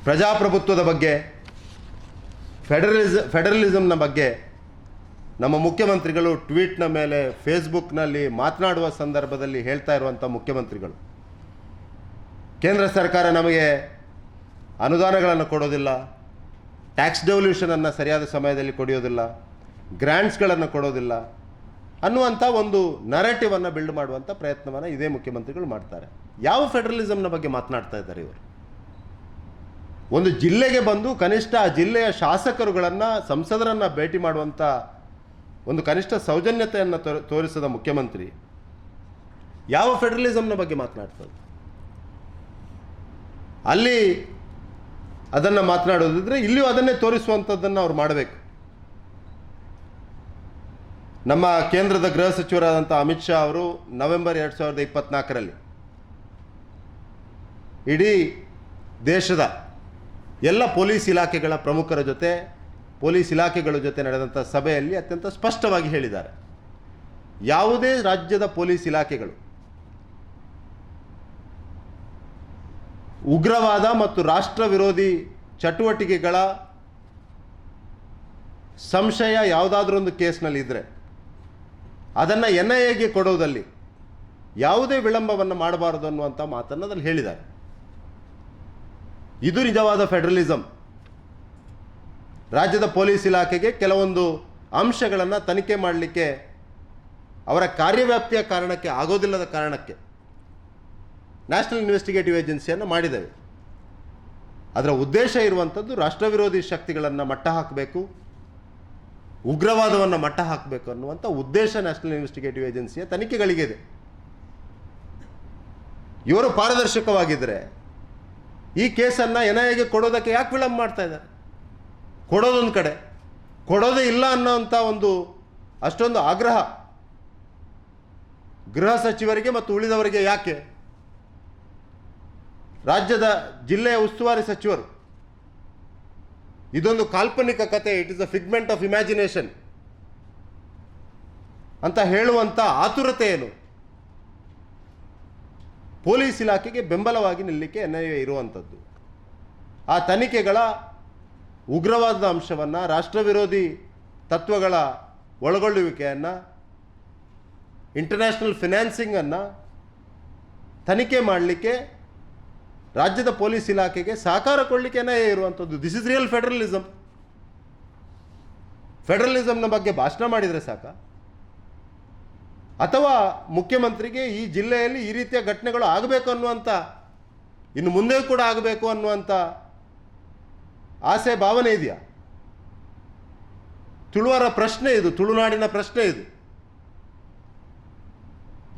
ಪ್ರಜಾಪ್ರಭುತ್ವದ ಬಗ್ಗೆ, ಫೆಡರಲಿಸಮ್ನ ಬಗ್ಗೆ ನಮ್ಮ ಮುಖ್ಯಮಂತ್ರಿಗಳು ಟ್ವೀಟ್ನ ಮೇಲೆ, ಫೇಸ್ಬುಕ್ನಲ್ಲಿ ಮಾತನಾಡುವ ಸಂದರ್ಭದಲ್ಲಿ ಹೇಳ್ತಾ ಇರುವಂಥ ಮುಖ್ಯಮಂತ್ರಿಗಳು, ಕೇಂದ್ರ ಸರ್ಕಾರ ನಮಗೆ ಅನುದಾನಗಳನ್ನು ಕೊಡೋದಿಲ್ಲ, ಟ್ಯಾಕ್ಸ್ ಡೆವಲ್ಯೂಷನನ್ನು ಸರಿಯಾದ ಸಮಯದಲ್ಲಿ ಕೊಡೋದಿಲ್ಲ, ಗ್ರ್ಯಾಂಟ್ಸ್ಗಳನ್ನು ಕೊಡೋದಿಲ್ಲ ಅನ್ನುವಂಥ ಒಂದು ನರೇಟಿವನ್ನು ಬಿಲ್ಡ್ ಮಾಡುವಂಥ ಪ್ರಯತ್ನವನ್ನು ಇದೇ ಮುಖ್ಯಮಂತ್ರಿಗಳು ಮಾಡ್ತಾರೆ. ಯಾವ ಫೆಡರಲಿಸಮ್ನ ಬಗ್ಗೆ ಮಾತನಾಡ್ತಾ ಇದ್ದಾರೆ ಇವರು? ಒಂದು ಜಿಲ್ಲೆಗೆ ಬಂದು ಕನಿಷ್ಠ ಆ ಜಿಲ್ಲೆಯ ಶಾಸಕರುಗಳನ್ನು, ಸಂಸದರನ್ನು ಭೇಟಿ ಮಾಡುವಂಥ ಒಂದು ಕನಿಷ್ಠ ಸೌಜನ್ಯತೆಯನ್ನು ತೋರಿಸಿದ ಮುಖ್ಯಮಂತ್ರಿ ಯಾವ ಫೆಡರಲಿಸಮ್ನ ಬಗ್ಗೆ ಮಾತನಾಡ್ತಾರೆ? ಅಲ್ಲಿ ಅದನ್ನು ಮಾತನಾಡೋದಿದ್ರೆ ಇಲ್ಲಿಯೂ ಅದನ್ನೇ ತೋರಿಸುವಂಥದ್ದನ್ನು ಅವ್ರು ಮಾಡಬೇಕು. ನಮ್ಮ ಕೇಂದ್ರದ ಗೃಹ ಸಚಿವರಾದಂಥ ಅಮಿತ್ ಶಾ ಅವರು ನವೆಂಬರ್ 2024ರಲ್ಲಿ ಇಡೀ ದೇಶದ ಎಲ್ಲ ಪೊಲೀಸ್ ಇಲಾಖೆಗಳ ಪ್ರಮುಖರ ಜೊತೆ, ಪೊಲೀಸ್ ಇಲಾಖೆಗಳ ಜೊತೆ ನಡೆದಂಥ ಸಭೆಯಲ್ಲಿ ಅತ್ಯಂತ ಸ್ಪಷ್ಟವಾಗಿ ಹೇಳಿದ್ದಾರೆ, ಯಾವುದೇ ರಾಜ್ಯದ ಪೊಲೀಸ್ ಇಲಾಖೆಗಳು ಉಗ್ರವಾದ ಮತ್ತು ರಾಷ್ಟ್ರ ವಿರೋಧಿ ಚಟುವಟಿಕೆಗಳ ಸಂಶಯ ಯಾವುದಾದ್ರೂ ಒಂದು ಕೇಸ್ನಲ್ಲಿ ಇದ್ದರೆ ಅದನ್ನು NIAಗೆ ಕೊಡೋದಲ್ಲಿ ಯಾವುದೇ ವಿಳಂಬವನ್ನು ಮಾಡಬಾರದು ಅನ್ನುವಂಥ ಮಾತನ್ನು ಅದರಲ್ಲಿ ಹೇಳಿದ್ದಾರೆ. ಇದು ನಿಜವಾದ ಫೆಡರಲಿಸಮ್. ರಾಜ್ಯದ ಪೊಲೀಸ್ ಇಲಾಖೆಗೆ ಕೆಲವೊಂದು ಅಂಶಗಳನ್ನು ತನಿಖೆ ಮಾಡಲಿಕ್ಕೆ ಅವರ ಕಾರ್ಯವ್ಯಾಪ್ತಿಯ ಕಾರಣಕ್ಕೆ ಆಗೋದಿಲ್ಲದ ಕಾರಣಕ್ಕೆ ನ್ಯಾಷನಲ್ ಇನ್ವೆಸ್ಟಿಗೇಟಿವ್ ಏಜೆನ್ಸಿಯನ್ನು ಮಾಡಿದ್ದೇವೆ. ಅದರ ಉದ್ದೇಶ ಇರುವಂಥದ್ದು ರಾಷ್ಟ್ರ ವಿರೋಧಿ ಶಕ್ತಿಗಳನ್ನು ಮಟ್ಟ ಹಾಕಬೇಕು, ಉಗ್ರವಾದವನ್ನು ಮಟ್ಟ ಹಾಕಬೇಕು ಅನ್ನುವಂಥ ಉದ್ದೇಶ ನ್ಯಾಷನಲ್ ಇನ್ವೆಸ್ಟಿಗೇಟಿವ್ ಏಜೆನ್ಸಿಯ ತನಿಖೆಗಳಿಗಿದೆ. ಇವರು ಪಾರದರ್ಶಕವಾಗಿದ್ದರೆ ಈ ಕೇಸನ್ನು NIAಗೆ ಕೊಡೋದಕ್ಕೆ ಯಾಕೆ ವಿಳಂಬ ಮಾಡ್ತಾ ಇದ್ದಾರೆ? ಕೊಡೋದೊಂದು ಕಡೆ, ಕೊಡೋದೇ ಇಲ್ಲ ಅನ್ನೋಂಥ ಒಂದು ಅಷ್ಟೊಂದು ಆಗ್ರಹ ಗೃಹ ಸಚಿವರಿಗೆ ಮತ್ತು ಉಳಿದವರಿಗೆ ಯಾಕೆ? ರಾಜ್ಯದ ಜಿಲ್ಲೆಯ ಉಸ್ತುವಾರಿ ಸಚಿವರು ಇದೊಂದು ಕಾಲ್ಪನಿಕ ಕತೆ, it is a figment of imagination ಅಂತ ಹೇಳುವಂಥ ಆತುರತೆ ಏನು? ಪೊಲೀಸ್ ಇಲಾಖೆಗೆ ಬೆಂಬಲವಾಗಿ ನಿಲ್ಲಕ್ಕೆ NIA ಇರುವಂಥದ್ದು. ಆ ತನಿಖೆಗಳ ಉಗ್ರವಾದ ಅಂಶವನ್ನು, ರಾಷ್ಟ್ರ ವಿರೋಧಿ ತತ್ವಗಳ ಒಳಗೊಳ್ಳುವಿಕೆಯನ್ನು, ಇಂಟರ್ನ್ಯಾಷನಲ್ ಫಿನಾನ್ಸಿಂಗನ್ನು ತನಿಖೆ ಮಾಡಲಿಕ್ಕೆ ರಾಜ್ಯದ ಪೊಲೀಸ್ ಇಲಾಖೆಗೆ ಸಹಕಾರ ಕೊಡಲಿಕ್ಕೆ NIA ಇರುವಂಥದ್ದು. This is real federalism. ಫೆಡರಲಿಸಮ್ನ ಬಗ್ಗೆ ಭಾಷಣ ಮಾಡಿದರೆ ಸಾಕ? ಅಥವಾ ಮುಖ್ಯಮಂತ್ರಿಗೆ ಈ ಜಿಲ್ಲೆಯಲ್ಲಿ ಈ ರೀತಿಯ ಘಟನೆಗಳು ಆಗಬೇಕು ಅನ್ನುವಂಥ, ಇನ್ನು ಮುಂದೆ ಕೂಡ ಆಗಬೇಕು ಅನ್ನುವಂಥ ಆಸೆ ಭಾವನೆ ಇದೆಯಾ? ತುಳುವರ ಪ್ರಶ್ನೆ ಇದು, ತುಳುನಾಡಿನ ಪ್ರಶ್ನೆ ಇದು.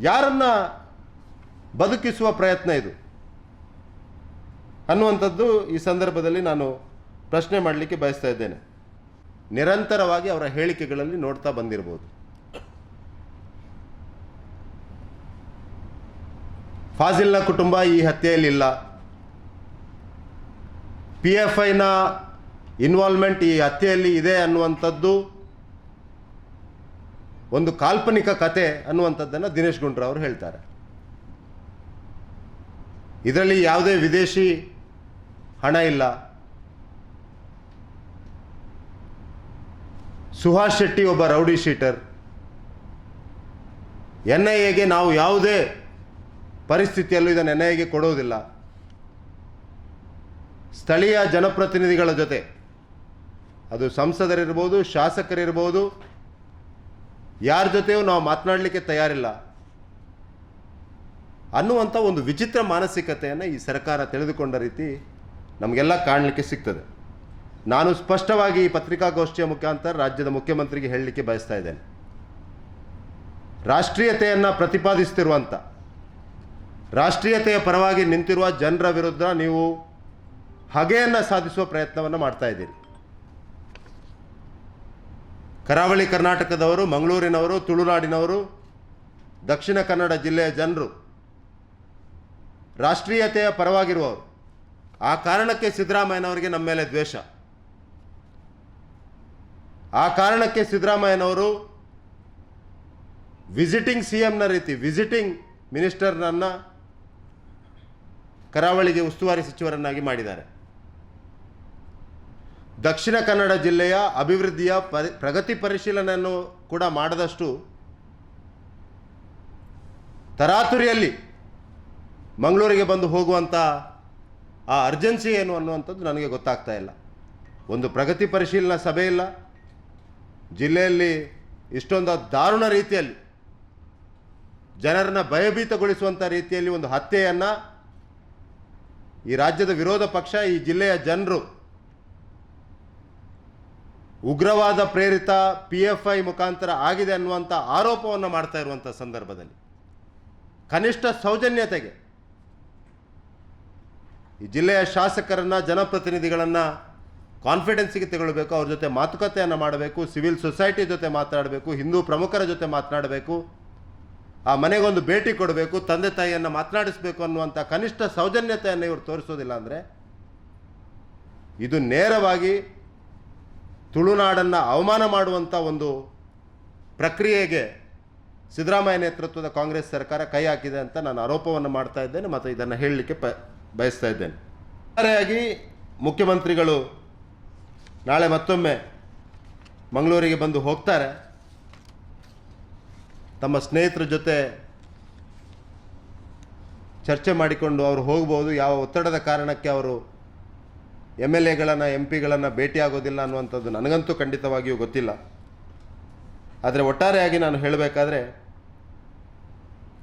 ಯಾರನ್ನ ಬದುಕಿಸುವ ಪ್ರಯತ್ನ ಇದು ಅನ್ನುವಂಥದ್ದು ಈ ಸಂದರ್ಭದಲ್ಲಿ ನಾನು ಪ್ರಶ್ನೆ ಮಾಡಲಿಕ್ಕೆ ಬಯಸ್ತಾ ಇದ್ದೇನೆ. ನಿರಂತರವಾಗಿ ಅವರ ಹೇಳಿಕೆಗಳಲ್ಲಿ ನೋಡ್ತಾ ಬಂದಿರಬಹುದು. ಫಾಜಿಲ್ನ ಕುಟುಂಬ ಈ ಹತ್ಯೆಯಲ್ಲಿಲ್ಲ, PFIನ ಇನ್ವಾಲ್ವ್ಮೆಂಟ್ ಈ ಹತ್ಯೆಯಲ್ಲಿ ಇದೆ ಅನ್ನುವಂಥದ್ದು ಒಂದು ಕಾಲ್ಪನಿಕ ಕತೆ ಅನ್ನುವಂಥದ್ದನ್ನು ದಿನೇಶ್ ಗುಂಡೂರಾವ್ ಹೇಳ್ತಾರೆ. ಇದರಲ್ಲಿ ಯಾವುದೇ ವಿದೇಶಿ ಹಣ ಇಲ್ಲ. ಸುಹಾಸ್ ಶೆಟ್ಟಿ ಒಬ್ಬ ರೌಡಿ ಶೀಟರ್. NIAಗೆ ನಾವು ಯಾವುದೇ ಪರಿಸ್ಥಿತಿಯಲ್ಲೂ ಇದನ್ನು NIAಗೆ ಕೊಡೋದಿಲ್ಲ. ಸ್ಥಳೀಯ ಜನಪ್ರತಿನಿಧಿಗಳ ಜೊತೆ, ಅದು ಸಂಸದರಿರ್ಬೋದು, ಶಾಸಕರಿರ್ಬೋದು, ಯಾರ ಜೊತೆಯೂ ನಾವು ಮಾತನಾಡಲಿಕ್ಕೆ ತಯಾರಿಲ್ಲ ಅನ್ನುವಂಥ ಒಂದು ವಿಚಿತ್ರ ಮಾನಸಿಕತೆಯನ್ನು ಈ ಸರ್ಕಾರ ತಿಳಿದುಕೊಂಡ ರೀತಿ ನಮಗೆಲ್ಲ ಕಾಣಲಿಕ್ಕೆ ಸಿಗ್ತದೆ. ನಾನು ಸ್ಪಷ್ಟವಾಗಿ ಈ ಪತ್ರಿಕಾಗೋಷ್ಠಿಯ ಮುಖಾಂತರ ರಾಜ್ಯದ ಮುಖ್ಯಮಂತ್ರಿಗೆ ಹೇಳಲಿಕ್ಕೆ ಬಯಸ್ತಾ ಇದ್ದೇನೆ, ರಾಷ್ಟ್ರೀಯತೆಯನ್ನು ಪ್ರತಿಪಾದಿಸ್ತಿರುವಂಥ, ರಾಷ್ಟ್ರೀಯತೆಯ ಪರವಾಗಿ ನಿಂತಿರುವ ಜನರ ವಿರುದ್ಧ ನೀವು ಹಗೆಯನ್ನು ಸಾಧಿಸುವ ಪ್ರಯತ್ನವನ್ನು ಮಾಡ್ತಾ ಇದ್ದೀರಿ. ಕರಾವಳಿ ಕರ್ನಾಟಕದವರು, ಮಂಗಳೂರಿನವರು, ತುಳುನಾಡಿನವರು, ದಕ್ಷಿಣ ಕನ್ನಡ ಜಿಲ್ಲೆಯ ಜನರು ರಾಷ್ಟ್ರೀಯತೆಯ ಪರವಾಗಿರುವವರು. ಆ ಕಾರಣಕ್ಕೆ ಸಿದ್ದರಾಮಯ್ಯನವರಿಗೆ ನಮ್ಮ ಮೇಲೆ ದ್ವೇಷ. ಆ ಕಾರಣಕ್ಕೆ ಸಿದ್ದರಾಮಯ್ಯನವರು ವಿಸಿಟಿಂಗ್ CMನ ರೀತಿ, ವಿಸಿಟಿಂಗ್ ಮಿನಿಸ್ಟರ್ನನ್ನು ಕರಾವಳಿಗೆ ಉಸ್ತುವಾರಿ ಸಚಿವರನ್ನಾಗಿ ಮಾಡಿದ್ದಾರೆ. ದಕ್ಷಿಣ ಕನ್ನಡ ಜಿಲ್ಲೆಯ ಅಭಿವೃದ್ಧಿಯ ಪ್ರಗತಿ ಪರಿಶೀಲನೆಯನ್ನು ಕೂಡ ಮಾಡದಷ್ಟು ತರಾತುರಿಯಲ್ಲಿ ಮಂಗಳೂರಿಗೆ ಬಂದು ಹೋಗುವಂಥ ಆ ಅರ್ಜೆನ್ಸಿ ಏನು ಅನ್ನುವಂಥದ್ದು ನನಗೆ ಗೊತ್ತಾಗ್ತಾ ಇಲ್ಲ. ಒಂದು ಪ್ರಗತಿ ಪರಿಶೀಲನಾ ಸಭೆ ಇಲ್ಲ, ಜಿಲ್ಲೆಯಲ್ಲಿ ಇಷ್ಟೊಂದು ದಾರುಣ ರೀತಿಯಲ್ಲಿ ಜನರನ್ನು ಭಯಭೀತಗೊಳಿಸುವಂಥ ರೀತಿಯಲ್ಲಿ ಒಂದು ಹತ್ಯೆಯನ್ನು ಈ ರಾಜ್ಯದ ವಿರೋಧ ಪಕ್ಷ, ಈ ಜಿಲ್ಲೆಯ ಜನರು ಉಗ್ರವಾದ ಪ್ರೇರಿತ PFI ಮುಖಾಂತರ ಆಗಿದೆ ಅನ್ನುವಂಥ ಆರೋಪವನ್ನು ಮಾಡ್ತಾ ಇರುವಂಥ ಸಂದರ್ಭದಲ್ಲಿ ಕನಿಷ್ಠ ಸೌಜನ್ಯತೆಗೆ ಈ ಜಿಲ್ಲೆಯ ಶಾಸಕರನ್ನು, ಜನಪ್ರತಿನಿಧಿಗಳನ್ನು ಕಾನ್ಫಿಡೆನ್ಸಿಗೆ ತಗೊಳ್ಬೇಕು, ಅವ್ರ ಜೊತೆ ಮಾತುಕತೆಯನ್ನು ಮಾಡಬೇಕು, ಸಿವಿಲ್ ಸೊಸೈಟಿ ಜೊತೆ ಮಾತನಾಡಬೇಕು, ಹಿಂದೂ ಪ್ರಮುಖರ ಜೊತೆ ಮಾತನಾಡಬೇಕು, ಆ ಮನೆಗೊಂದು ಭೇಟಿ ಕೊಡಬೇಕು, ತಂದೆ ತಾಯಿಯನ್ನು ಮಾತನಾಡಿಸಬೇಕು ಅನ್ನುವಂಥ ಕನಿಷ್ಠ ಸೌಜನ್ಯತೆಯನ್ನು ಇವರು ತೋರಿಸೋದಿಲ್ಲ ಅಂದರೆ ಇದು ನೇರವಾಗಿ ತುಳುನಾಡನ್ನು ಅವಮಾನ ಮಾಡುವಂಥ ಒಂದು ಪ್ರಕ್ರಿಯೆಗೆ ಸಿದ್ದರಾಮಯ್ಯ ನೇತೃತ್ವದ ಕಾಂಗ್ರೆಸ್ ಸರ್ಕಾರ ಕೈ ಹಾಕಿದೆ ಅಂತ ನಾನು ಆರೋಪವನ್ನು ಮಾಡ್ತಾ ಇದ್ದೇನೆ ಮತ್ತು ಇದನ್ನು ಹೇಳಲಿಕ್ಕೆ ಬಯಸ್ತಾ ಇದ್ದೇನೆ. ಒಟ್ಟಾರೆಯಾಗಿ ಮುಖ್ಯಮಂತ್ರಿಗಳು ನಾಳೆ ಮತ್ತೊಮ್ಮೆ ಮಂಗಳೂರಿಗೆ ಬಂದು ಹೋಗ್ತಾರೆ. ತಮ್ಮ ಸ್ನೇಹಿತರ ಜೊತೆ ಚರ್ಚೆ ಮಾಡಿಕೊಂಡು ಅವರು ಹೋಗ್ಬೋದು. ಯಾವ ಒತ್ತಡದ ಕಾರಣಕ್ಕೆ ಅವರು MLAಗಳನ್ನು MP ಗಳನ್ನು ಭೇಟಿಯಾಗೋದಿಲ್ಲ ಅನ್ನುವಂಥದ್ದು ನನಗಂತೂ ಖಂಡಿತವಾಗಿಯೂ ಗೊತ್ತಿಲ್ಲ. ಆದರೆ ಒಟ್ಟಾರೆಯಾಗಿ ನಾನು ಹೇಳಬೇಕಾದ್ರೆ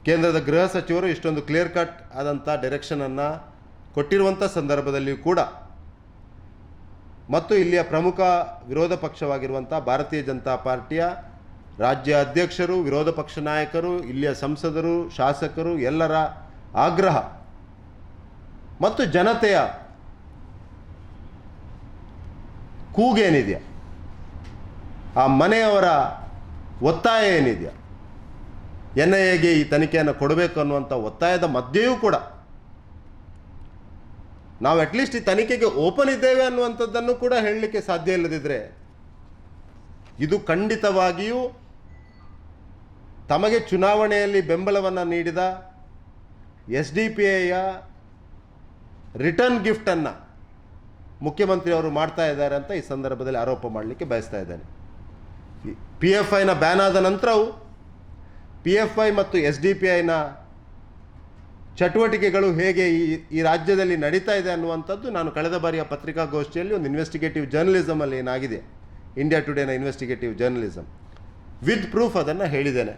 ಕೇಂದ್ರದ ಗೃಹ ಸಚಿವರು ಇಷ್ಟೊಂದು ಕ್ಲಿಯರ್ ಕಟ್ ಆದಂಥ ಡೈರೆಕ್ಷನನ್ನು ಕೊಟ್ಟಿರುವಂಥ ಸಂದರ್ಭದಲ್ಲಿಯೂ ಕೂಡ ಮತ್ತು ಇಲ್ಲಿಯ ಪ್ರಮುಖ ವಿರೋಧ ಪಕ್ಷವಾಗಿರುವಂಥ ಭಾರತೀಯ ಜನತಾ ಪಾರ್ಟಿಯ ರಾಜ್ಯ ಅಧ್ಯಕ್ಷರು, ವಿರೋಧ ಪಕ್ಷ ನಾಯಕರು, ಇಲ್ಲಿಯ ಸಂಸದರು, ಶಾಸಕರು ಎಲ್ಲರ ಆಗ್ರಹ ಮತ್ತು ಜನತೆಯ ಕೂಗೇನಿದೆಯಾ, ಆ ಮನೆಯವರ ಒತ್ತಾಯ ಏನಿದೆಯಾ, NIAಗೆ ಈ ತನಿಖೆಯನ್ನು ಕೊಡಬೇಕು ಅನ್ನುವಂಥ ಒತ್ತಾಯದ ಮಧ್ಯೆಯೂ ಕೂಡ ನಾವು ಅಟ್ಲೀಸ್ಟ್ ಈ ತನಿಖೆಗೆ ಓಪನ್ ಇದ್ದೇವೆ ಅನ್ನುವಂಥದ್ದನ್ನು ಕೂಡ ಹೇಳಲಿಕ್ಕೆ ಸಾಧ್ಯ ಇಲ್ಲದಿದ್ದರೆ ಇದು ಖಂಡಿತವಾಗಿಯೂ ತಮಗೆ ಚುನಾವಣೆಯಲ್ಲಿ ಬೆಂಬಲವನ್ನು ನೀಡಿದ SDPIಯ ರಿಟರ್ನ್ ಗಿಫ್ಟನ್ನು ಮುಖ್ಯಮಂತ್ರಿಯವರು ಮಾಡ್ತಾ ಇದ್ದಾರೆ ಅಂತ ಈ ಸಂದರ್ಭದಲ್ಲಿ ಆರೋಪ ಮಾಡಲಿಕ್ಕೆ ಬಯಸ್ತಾ ಇದ್ದೇನೆ. PFIನ ಬ್ಯಾನ್ ಆದ ನಂತರವೂ PFI ಮತ್ತು SDPIನ ಚಟುವಟಿಕೆಗಳು ಹೇಗೆ ಈ ರಾಜ್ಯದಲ್ಲಿ ನಡೀತಾ ಇದೆ ಅನ್ನುವಂಥದ್ದು ನಾನು ಕಳೆದ ಬಾರಿಯ ಪತ್ರಿಕಾಗೋಷ್ಠಿಯಲ್ಲಿ ಒಂದು ಇನ್ವೆಸ್ಟಿಗೇಟಿವ್ ಜರ್ನಲಿಸಮಲ್ಲಿ ಏನಾಗಿದೆ, ಇಂಡಿಯಾ ಟುಡೇನ ಇನ್ವೆಸ್ಟಿಗೇಟಿವ್ ಜರ್ನಲಿಸಮ್ ವಿತ್ ಪ್ರೂಫ್ ಅದನ್ನು ಹೇಳಿದ್ದೇನೆ.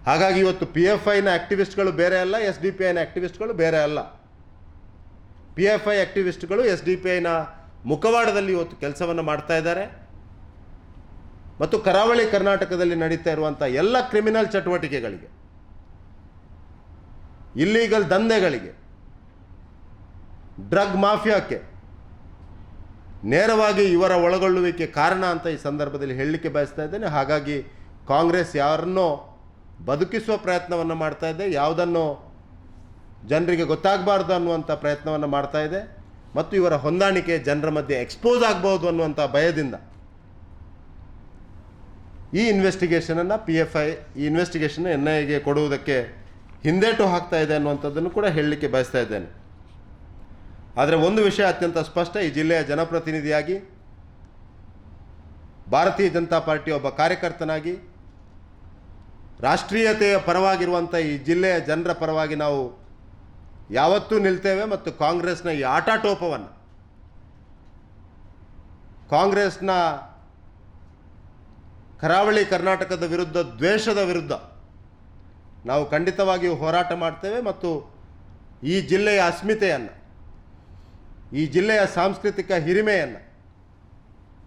ಹಾಗಾಗಿ ಇವತ್ತು PFIನ ಆ್ಯಕ್ಟಿವಿಸ್ಟ್ಗಳು ಬೇರೆ ಅಲ್ಲ, SDPIನ ಆ್ಯಕ್ಟಿವಿಸ್ಟ್ಗಳು ಬೇರೆ ಅಲ್ಲ. PFI ಆ್ಯಕ್ಟಿವಿಸ್ಟ್ಗಳು SDPIನ ಮುಖವಾಡದಲ್ಲಿ ಇವತ್ತು ಕೆಲಸವನ್ನು ಮಾಡ್ತಾ ಇದ್ದಾರೆ ಮತ್ತು ಕರಾವಳಿ ಕರ್ನಾಟಕದಲ್ಲಿ ನಡೀತಾ ಇರುವಂಥ ಎಲ್ಲ ಕ್ರಿಮಿನಲ್ ಚಟುವಟಿಕೆಗಳಿಗೆ, ಇಲ್ಲೀಗಲ್ ದಂಧೆಗಳಿಗೆ, ಡ್ರಗ್ ಮಾಫಿಯಾಕ್ಕೆ ನೇರವಾಗಿ ಇವರ ಒಳಗೊಳ್ಳುವಿಕೆ ಕಾರಣ ಅಂತ ಈ ಸಂದರ್ಭದಲ್ಲಿ ಹೇಳಲಿಕ್ಕೆ ಬಯಸ್ತಾ ಇದ್ದೇನೆ. ಹಾಗಾಗಿ ಕಾಂಗ್ರೆಸ್ ಯಾರನ್ನೋ ಬದುಕಿಸುವ ಪ್ರಯತ್ನವನ್ನು ಮಾಡ್ತಾ ಇದೆ, ಯಾವುದನ್ನು ಜನರಿಗೆ ಗೊತ್ತಾಗಬಾರ್ದು ಅನ್ನುವಂಥ ಪ್ರಯತ್ನವನ್ನು ಮಾಡ್ತಾ ಇದೆ ಮತ್ತು ಇವರ ಹೊಂದಾಣಿಕೆ ಜನರ ಮಧ್ಯೆ ಎಕ್ಸ್ಪೋಸ್ ಆಗ್ಬೋದು ಅನ್ನುವಂಥ ಭಯದಿಂದ ಈ ಇನ್ವೆಸ್ಟಿಗೇಷನನ್ನು PFI ಈ ಇನ್ವೆಸ್ಟಿಗೇಷನ್ NIAಗೆ ಕೊಡುವುದಕ್ಕೆ ಹಿಂದೇಟು ಹಾಕ್ತಾ ಇದೆ ಅನ್ನುವಂಥದ್ದನ್ನು ಕೂಡ ಹೇಳಲಿಕ್ಕೆ ಬಯಸ್ತಾ ಇದ್ದೇನೆ. ಆದರೆ ಒಂದು ವಿಷಯ ಅತ್ಯಂತ ಸ್ಪಷ್ಟ, ಈ ಜಿಲ್ಲೆಯ ಜನಪ್ರತಿನಿಧಿಯಾಗಿ, ಭಾರತೀಯ ಜನತಾ ಪಾರ್ಟಿಯ ಒಬ್ಬ ಕಾರ್ಯಕರ್ತನಾಗಿ, ರಾಷ್ಟ್ರೀಯತೆಯ ಪರವಾಗಿರುವಂಥ ಈ ಜಿಲ್ಲೆಯ ಜನರ ಪರವಾಗಿ ನಾವು ಯಾವತ್ತೂ ನಿಲ್ತೇವೆ ಮತ್ತು ಕಾಂಗ್ರೆಸ್ನ ಈ ಆಟಾಟೋಪವನ್ನು, ಕಾಂಗ್ರೆಸ್ನ ಕರಾವಳಿ ಕರ್ನಾಟಕದ ವಿರುದ್ಧ, ದ್ವೇಷದ ವಿರುದ್ಧ ನಾವು ಖಂಡಿತವಾಗಿಯೂ ಹೋರಾಟ ಮಾಡ್ತೇವೆ ಮತ್ತು ಈ ಜಿಲ್ಲೆಯ ಅಸ್ಮಿತೆಯನ್ನು, ಈ ಜಿಲ್ಲೆಯ ಸಾಂಸ್ಕೃತಿಕ ಹಿರಿಮೆಯನ್ನು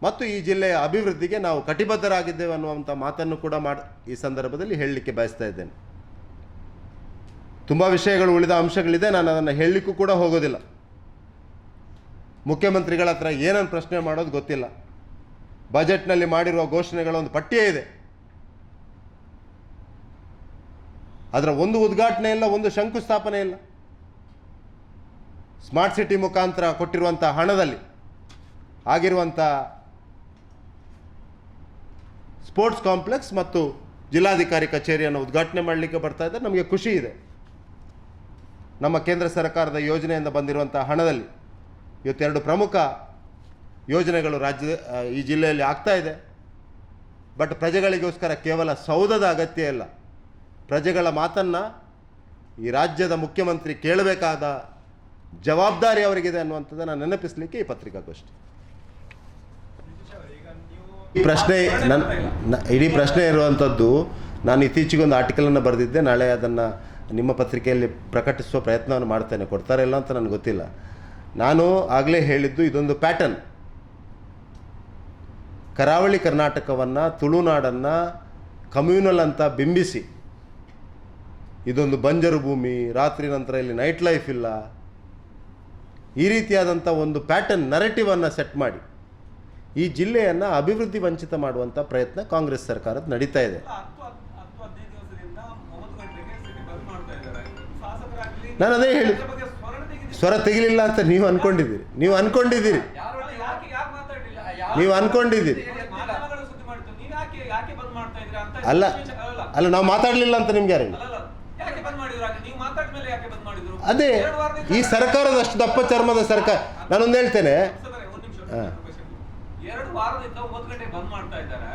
ಮತ್ತು ಈ ಜಿಲ್ಲೆಯ ಅಭಿವೃದ್ಧಿಗೆ ನಾವು ಕಟಿಬದ್ಧರಾಗಿದ್ದೇವೆ ಅನ್ನುವಂಥ ಮಾತನ್ನು ಕೂಡ ಈ ಸಂದರ್ಭದಲ್ಲಿ ಹೇಳಲಿಕ್ಕೆ ಬಯಸ್ತಾ ಇದ್ದೇನೆ. ತುಂಬ ವಿಷಯಗಳು, ಉಳಿದ ಅಂಶಗಳಿದೆ, ನಾನು ಅದನ್ನು ಹೇಳಲಿಕ್ಕೂ ಕೂಡ ಹೋಗೋದಿಲ್ಲ. ಮುಖ್ಯಮಂತ್ರಿಗಳ ಹತ್ರ ಏನನ್ನು ಪ್ರಶ್ನೆ ಮಾಡೋದು ಗೊತ್ತಿಲ್ಲ. ಬಜೆಟ್ನಲ್ಲಿ ಮಾಡಿರುವ ಘೋಷಣೆಗಳ ಒಂದು ಪಟ್ಟಿಯೇ ಇದೆ, ಅದರ ಒಂದು ಉದ್ಘಾಟನೆ ಇಲ್ಲ, ಒಂದು ಶಂಕುಸ್ಥಾಪನೆ ಇಲ್ಲ. ಸ್ಮಾರ್ಟ್ ಸಿಟಿ ಮುಖಾಂತರ ಕೊಟ್ಟಿರುವಂಥ ಹಣದಲ್ಲಿ ಆಗಿರುವಂಥ ಸ್ಪೋರ್ಟ್ಸ್ ಕಾಂಪ್ಲೆಕ್ಸ್ ಮತ್ತು ಜಿಲ್ಲಾಧಿಕಾರಿ ಕಚೇರಿಯನ್ನು ಉದ್ಘಾಟನೆ ಮಾಡಲಿಕ್ಕೆ ಬರ್ತಾ ಇದ್ದಾರೆ. ನಮಗೆ ಖುಷಿ ಇದೆ, ನಮ್ಮ ಕೇಂದ್ರ ಸರ್ಕಾರದ ಯೋಜನೆಯಿಂದ ಬಂದಿರುವಂಥ ಹಣದಲ್ಲಿ ಇವತ್ತೆರಡು ಪ್ರಮುಖ ಯೋಜನೆಗಳು ಈ ಜಿಲ್ಲೆಯಲ್ಲಿ ಆಗ್ತಾ ಇದೆ. ಬಟ್ ಪ್ರಜೆಗಳಿಗೋಸ್ಕರ ಕೇವಲ ಸೌಧದ ಅಗತ್ಯ ಇಲ್ಲ. ಪ್ರಜೆಗಳ ಮಾತನ್ನು ಈ ರಾಜ್ಯದ ಮುಖ್ಯಮಂತ್ರಿ ಕೇಳಬೇಕಾದ ಜವಾಬ್ದಾರಿ ಅವರಿಗಿದೆ ಅನ್ನುವಂಥದ್ದನ್ನು ನೆನಪಿಸಲಿಕ್ಕೆ ಈ ಪತ್ರಿಕಾಗೋಷ್ಠಿ. ಈ ಪ್ರಶ್ನೆ ಇಡೀ ಪ್ರಶ್ನೆ ಇರುವಂಥದ್ದು, ನಾನು ಇತ್ತೀಚೆಗೊಂದು ಆರ್ಟಿಕಲನ್ನು ಬರೆದಿದ್ದೆ. ನಾಳೆ ಅದನ್ನು ನಿಮ್ಮ ಪತ್ರಿಕೆಯಲ್ಲಿ ಪ್ರಕಟಿಸುವ ಪ್ರಯತ್ನವನ್ನು ಮಾಡ್ತೇನೆ. ಕೊಡ್ತಾರೆ ಇಲ್ಲ ಅಂತ ನನಗೆ ಗೊತ್ತಿಲ್ಲ. ನಾನು ಆಗಲೇ ಹೇಳಿದ್ದು, ಇದೊಂದು ಪ್ಯಾಟರ್ನ್. ಕರಾವಳಿ ಕರ್ನಾಟಕವನ್ನು, ತುಳುನಾಡನ್ನು ಕಮ್ಯೂನಲ್ ಅಂತ ಬಿಂಬಿಸಿ, ಇದೊಂದು ಬಂಜರು ಭೂಮಿ, ರಾತ್ರಿ ನಂತರ ಇಲ್ಲಿ ನೈಟ್ ಲೈಫ್ ಇಲ್ಲ, ಈ ರೀತಿಯಾದಂಥ ಒಂದು ಪ್ಯಾಟರ್ನ್ ನರೇಟಿವನ್ನು ಸೆಟ್ ಮಾಡಿ ಈ ಜಿಲ್ಲೆಯನ್ನು ಅಭಿವೃದ್ಧಿ ವಂಚಿತ ಮಾಡುವಂಥ ಪ್ರಯತ್ನ ಕಾಂಗ್ರೆಸ್ ಸರ್ಕಾರದ ನಡೀತಾ ಇದೆ. ನಾನು ಅದೇ ಹೇಳಿದೆ, ಸ್ವರ ತೆಗಿಲಿಲ್ಲ ಅಂತ ನೀವು ಅನ್ಕೊಂಡಿದ್ದೀರಿ. ಅಲ್ಲ ನಾವು ಮಾತಾಡಲಿಲ್ಲ ಅಂತ ನಿಮ್ಗೆ ಯಾರು? ಅದೇ ಈ ಸರ್ಕಾರದ ಅಷ್ಟು ದಪ್ಪ ಚರ್ಮದ ಸರ್ಕಾರ. ನಾನೊಂದು ಹೇಳ್ತೇನೆ, 2 ವಾರದಿಂದ 9 ಗಂಟೆಗೆ ಬಂದ್ ಮಾಡ್ತಾ ಇದ್ದಾರೆ.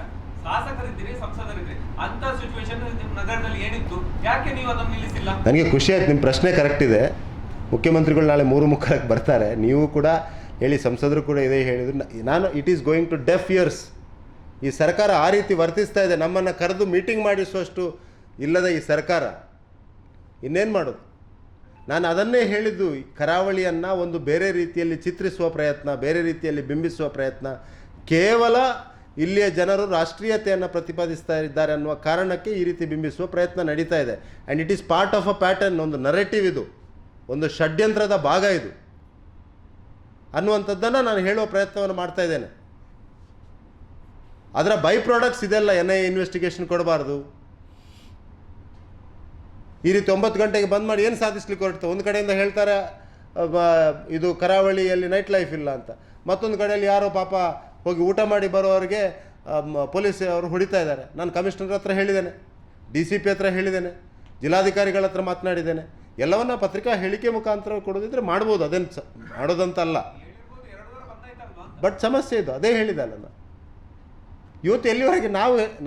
ಶಾಸಕರಿದ್ದೀರಿ, ಸಂಸದರಿದ್ದೀರಿ, ಅಂತ ಸಿಚುವೇಶನ್ ನಗರದಲ್ಲಿ ಏನಿತ್ತು, ಯಾಕೆ ನೀವು ಅದನ್ನು ನಿಲ್ಲಿಸಿಲ್ಲ? ನನಗೆ ಖುಷಿ ಆಯ್ತು, ನಿಮ್ಮ ಪ್ರಶ್ನೆ ಕರೆಕ್ಟ್ ಇದೆ. ಮುಖ್ಯಮಂತ್ರಿಗಳು ನಾಳೆ 3:30ಕ್ಕೆ ಬರ್ತಾರೆ. ನೀವು ಕೂಡ ಹೇಳಿ, ಸಂಸದರು ಕೂಡ ಇದೇ ಹೇಳಿದ್ರು. ನಾನು it is going to deaf ears. ಈ ಸರ್ಕಾರ ಆ ರೀತಿ ವರ್ತಿಸ್ತಾ ಇದೆ. ನಮ್ಮನ್ನು ಕರೆದು ಮೀಟಿಂಗ್ ಮಾಡಿಸುವಷ್ಟು ಇಲ್ಲದ ಈ ಸರ್ಕಾರ ಇನ್ನೇನು ಮಾಡೋದು? ನಾನು ಅದನ್ನೇ ಹೇಳಿದ್ದು. ಕರಾವಳಿಯನ್ನು ಒಂದು ಬೇರೆ ರೀತಿಯಲ್ಲಿ ಚಿತ್ರಿಸುವ ಪ್ರಯತ್ನ, ಬೇರೆ ರೀತಿಯಲ್ಲಿ ಬಿಂಬಿಸುವ ಪ್ರಯತ್ನ, ಕೇವಲ ಇಲ್ಲಿಯ ಜನರು ರಾಷ್ಟ್ರೀಯತೆಯನ್ನು ಪ್ರತಿಪಾದಿಸ್ತಾ ಇದ್ದಾರೆ ಅನ್ನುವ ಕಾರಣಕ್ಕೆ ಈ ರೀತಿ ಬಿಂಬಿಸುವ ಪ್ರಯತ್ನ ನಡೀತಾ ಇದೆ. And it is part of a pattern. ಒಂದು ನರೇಟಿವ್ ಇದು, ಒಂದು ಷಡ್ಯಂತ್ರದ ಭಾಗ ಇದು ಅನ್ನುವಂಥದ್ದನ್ನು ನಾನು ಹೇಳುವ ಪ್ರಯತ್ನವನ್ನು ಮಾಡ್ತಾ ಇದ್ದೇನೆ. ಅದರ ಬೈ ಪ್ರಾಡಕ್ಟ್ಸ್ ಇದೆಲ್ಲ. NIA ಇನ್ವೆಸ್ಟಿಗೇಷನ್ ಕೊಡಬಾರ್ದು, ಈ ರೀತಿ 9 ಗಂಟೆಗೆ ಬಂದ್ ಮಾಡಿ ಏನು ಸಾಧಿಸ್ಲಿಕ್ಕೆ ಹೊರಡ್ತು? ಒಂದು ಕಡೆಯಿಂದ ಹೇಳ್ತಾರೆ ಇದು ಕರಾವಳಿಯಲ್ಲಿ ನೈಟ್ ಲೈಫ್ ಇಲ್ಲ ಅಂತ, ಮತ್ತೊಂದು ಕಡೆಯಲ್ಲಿ ಯಾರೋ ಪಾಪ ಹೋಗಿ ಊಟ ಮಾಡಿ ಬರೋರಿಗೆ ಪೊಲೀಸ್ ಅವರು ಹೊಡಿತಾ ಇದ್ದಾರೆ. ನಾನು ಕಮಿಷನರ್ ಹತ್ರ ಹೇಳಿದ್ದೇನೆ, DCP ಹತ್ರ ಹೇಳಿದ್ದೇನೆ, ಜಿಲ್ಲಾಧಿಕಾರಿಗಳ ಹತ್ರ ಮಾತನಾಡಿದ್ದೇನೆ. ಎಲ್ಲವನ್ನ ಪತ್ರಿಕಾ ಹೇಳಿಕೆ ಮುಖಾಂತರ ಕೊಡೋದಿದ್ರೆ ಮಾಡ್ಬೋದು, ಅದೇನು ಮಾಡೋದಂತಲ್ಲ. ಬಟ್ ಸಮಸ್ಯೆ ಇದು, ಅದೇ ಹೇಳಿದೆ ಅಲ್ಲ ನಾನು. ಇವತ್ತು ಎಲ್ಲಿವರೆಗೆ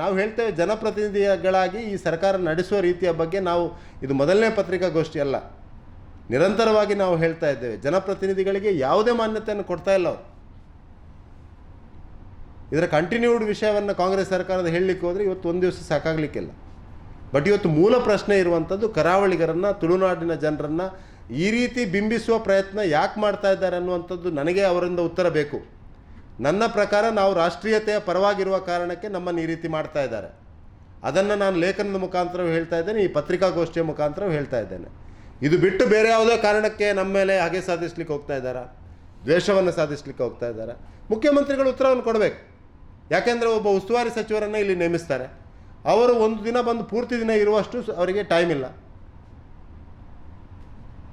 ನಾವು ಹೇಳ್ತೇವೆ, ಜನಪ್ರತಿನಿಧಿಗಳಾಗಿ ಈ ಸರ್ಕಾರ ನಡೆಸುವ ರೀತಿಯ ಬಗ್ಗೆ ನಾವು, ಇದು ಮೊದಲನೇ ಪತ್ರಿಕಾಗೋಷ್ಠಿ ಅಲ್ಲ, ನಿರಂತರವಾಗಿ ನಾವು ಹೇಳ್ತಾ ಇದ್ದೇವೆ. ಜನಪ್ರತಿನಿಧಿಗಳಿಗೆ ಯಾವುದೇ ಮಾನ್ಯತೆಯನ್ನು ಕೊಡ್ತಾ ಇಲ್ಲ ಅವರು. ಇದರ ಕಂಟಿನ್ಯೂಡ್ ವಿಷಯವನ್ನು ಕಾಂಗ್ರೆಸ್ ಸರ್ಕಾರದ ಹೇಳಲಿಕ್ಕೆ ಹೋದರೆ ಇವತ್ತು ಒಂದು ದಿವಸ ಸಾಕಾಗಲಿಕ್ಕಿಲ್ಲ. ಬಟ್ ಇವತ್ತು ಮೂಲ ಪ್ರಶ್ನೆ ಇರುವಂಥದ್ದು, ಕರಾವಳಿಗರನ್ನು, ತುಳುನಾಡಿನ ಜನರನ್ನು ಈ ರೀತಿ ಬಿಂಬಿಸುವ ಪ್ರಯತ್ನ ಯಾಕೆ ಮಾಡ್ತಾ ಇದ್ದಾರೆ ಅನ್ನುವಂಥದ್ದು ನನಗೆ ಅವರಿಂದ ಉತ್ತರ ಬೇಕು. ನನ್ನ ಪ್ರಕಾರ ನಾವು ರಾಷ್ಟ್ರೀಯತೆಯ ಪರವಾಗಿರುವ ಕಾರಣಕ್ಕೆ ನಮ್ಮನ್ನು ಈ ರೀತಿ ಮಾಡ್ತಾ ಇದ್ದಾರೆ. ಅದನ್ನು ನಾನು ಲೇಖನದ ಮುಖಾಂತರವೂ ಹೇಳ್ತಾ ಇದ್ದೇನೆ, ಈ ಪತ್ರಿಕಾಗೋಷ್ಠಿಯ ಮುಖಾಂತರವೂ ಹೇಳ್ತಾ ಇದ್ದೇನೆ. ಇದು ಬಿಟ್ಟು ಬೇರೆ ಯಾವುದೋ ಕಾರಣಕ್ಕೆ ನಮ್ಮ ಮೇಲೆ ಹಾಗೆ ಸಾಧಿಸ್ಲಿಕ್ಕೆ ಹೋಗ್ತಾ ಇದ್ದಾರೆ, ದ್ವೇಷವನ್ನು ಸಾಧಿಸ್ಲಿಕ್ಕೆ ಹೋಗ್ತಾ ಇದ್ದಾರೆ. ಮುಖ್ಯಮಂತ್ರಿಗಳು ಉತ್ತರವನ್ನು ಕೊಡಬೇಕು. ಯಾಕೆಂದರೆ ಒಬ್ಬ ಉಸ್ತುವಾರಿ ಸಚಿವರನ್ನು ಇಲ್ಲಿ ನೇಮಿಸ್ತಾರೆ, ಅವರು ಒಂದು ದಿನ ಬಂದು ಪೂರ್ತಿ ದಿನ ಇರುವಷ್ಟು ಅವರಿಗೆ ಟೈಮ್ ಇಲ್ಲ.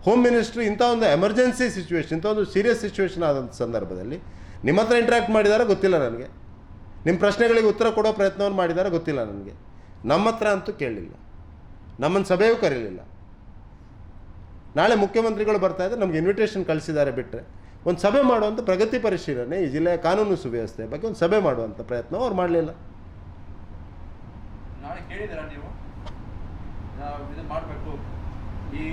ಹೋಮ್ ಮಿನಿಸ್ಟ್ರಿ ಇಂಥ ಒಂದು ಎಮರ್ಜೆನ್ಸಿ ಸಿಚುವೇಶನ್, ಇಂಥ ಒಂದು ಸೀರಿಯಸ್ ಸಿಚುವೇಶನ್ ಆದಂಥ ಸಂದರ್ಭದಲ್ಲಿ ನಿಮ್ಮ ಹತ್ರ ಇಂಟ್ರ್ಯಾಕ್ಟ್ ಮಾಡಿದಾರ ಗೊತ್ತಿಲ್ಲ ನನಗೆ, ನಿಮ್ಮ ಪ್ರಶ್ನೆಗಳಿಗೆ ಉತ್ತರ ಕೊಡೋ ಪ್ರಯತ್ನವನ್ನು ಮಾಡಿದಾರ ಗೊತ್ತಿಲ್ಲ ನನಗೆ. ನಮ್ಮ ಹತ್ರ ಅಂತೂ ಕೇಳಲಿಲ್ಲ, ನಮ್ಮನ್ನು ಸಭೆಯೂ ಕರೀಲಿಲ್ಲ. ನಾಳೆ ಮುಖ್ಯಮಂತ್ರಿಗಳು ಬರ್ತಾ ಇದ್ದಾರೆ, ನಮಗೆ ಇನ್ವಿಟೇಷನ್ ಕಳಿಸಿದ್ದಾರೆ. ಬಿಟ್ಟರೆ ಒಂದು ಸಭೆ ಮಾಡುವಂಥ ಪ್ರಗತಿ ಪರಿಶೀಲನೆ, ಈ ಜಿಲ್ಲೆಯ ಕಾನೂನು ಸುವ್ಯವಸ್ಥೆ ಬಗ್ಗೆ ಒಂದು ಸಭೆ ಮಾಡುವಂಥ ಪ್ರಯತ್ನ ಅವ್ರು ಮಾಡಲಿಲ್ಲ. ನಾಳೆ ಕೇಳಿದ್ದೀರಾ ನೀವು, ಇದು ಮಾಡಬೇಕು ಈ